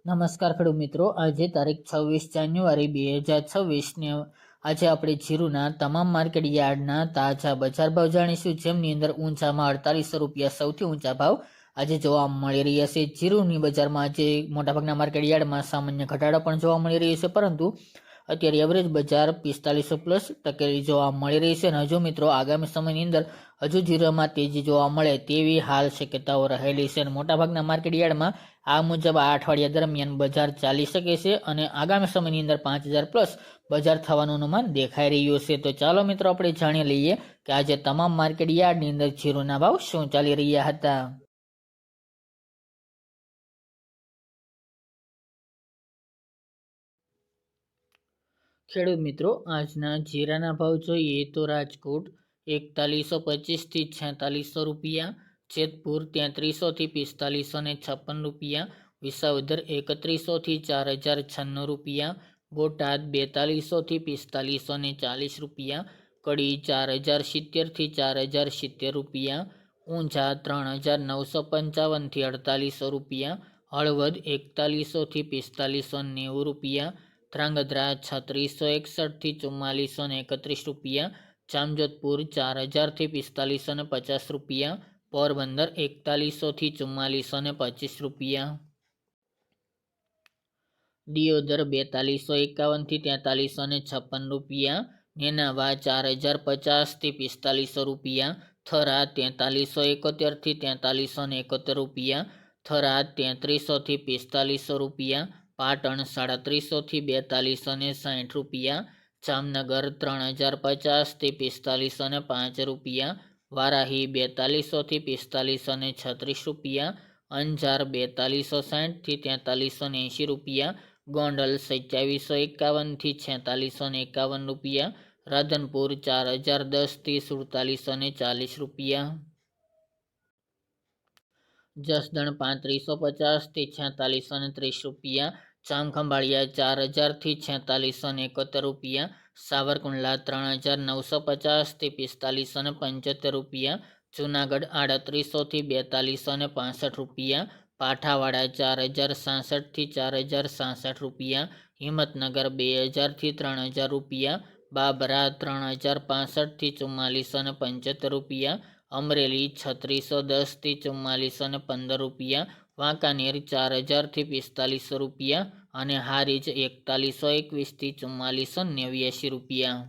નમસ્કાર ખેડૂત મિત્રો, આજે તારીખ 26 જાન્યુઆરી 2026 ને આજે આપણે જીરુના તમામ માર્કેટ યાર્ડના તાજા બજાર ભાવ જાણીશું, જેમની અંદર ઊંચામાં 4800 રૂપિયા સૌથી ઊંચા ભાવ આજે જોવા મળી રહ્યા છે। જીરુની બજારમાં આજે મોટાભાગના માર્કેટ યાર્ડમાં સામાન્ય ઘટાડો પણ જોવા મળી રહ્યો છે, પરંતુ અત્યારે એવરેજ બજાર 4500 પ્લસ ટકેલી જોવા મળી રહી છે। અને હજુ મિત્રો આગામી સમયની અંદર હજુ જીરુમાં તેજી જોવા મળે તેવી હાલ શક્યતાઓ રહેલી છે। અને મોટાભાગના માર્કેટ યાર્ડમાં આ મુજબ આ અઠવાડિયા દરમિયાન બજાર ચાલી શકે છે અને આગામી સમયની અંદર 5000 પ્લસ બજાર થવાનું અનુમાન દેખાઈ રહ્યું છે। તો ચાલો મિત્રો આપણે જાણી લઈએ કે આજે તમામ માર્કેટ યાર્ડની અંદર જીરુના ભાવ શું ચાલી રહ્યા હતા। ખેડૂત મિત્રો, આજના જીરાના ભાવ જોઈએ તો રાજકોટ 4125 થી 4600 રૂપિયા, જેતપુર 3300 થી 4556 રૂપિયા, વિસાવદર 3100 થી 4096 રૂપિયા, બોટાદ 4200 થી 4540 રૂપિયા, કડી 4070 થી 4070 રૂપિયા, ઊંઝા 3955 થી 4800 રૂપિયા, હળવદ 4100 થી 4590 રૂપિયા, ધ્રાંગધ્રા 3661 થી 4431 રૂપિયા, જામજોધપુર 4000 થી 4550 રૂપિયા, પોરબંદર 4100 થી 4425 રૂપિયા, દિયોદર 4251 થી 4356 રૂપિયા, નેનાવા 4050 થી 4500 રૂપિયા, થરા 4371 થી 4371 રૂપિયા, થરાદ 3300 થી 4500 રૂપિયા, પાટણ 3700 થી 4260 રૂપિયા, જામનગર 3050 થી 4505 રૂપિયા, વારાહી 4200 થી 4536 રૂપિયા, અંજાર 4260 થી 4380 રૂપિયા, ગોંડલ 2751 થી 4651 રૂપિયા, રાધનપુર 4010 થી 4740 રૂપિયા, જસદણ 3550 થી 4630 રૂપિયા, જામખંભાળિયા 4000 થી 4671 રૂપિયા, સાવરકુંડલા 3950 થી 4575 રૂપિયા, જુનાગઢ 3800 થી 4265 રૂપિયા, પાઠાવાડા 4066 થી 4066 રૂપિયા, હિંમતનગર 2000 થી 3000 રૂપિયા, બાબરા 3065 થી 4475 રૂપિયા, અમરેલી 3610 થી 4415 રૂપિયા, વાંકાનેર 4000 થી 4500 રૂપિયા અને હારીજ 4121 થી 4489 રૂપિયા।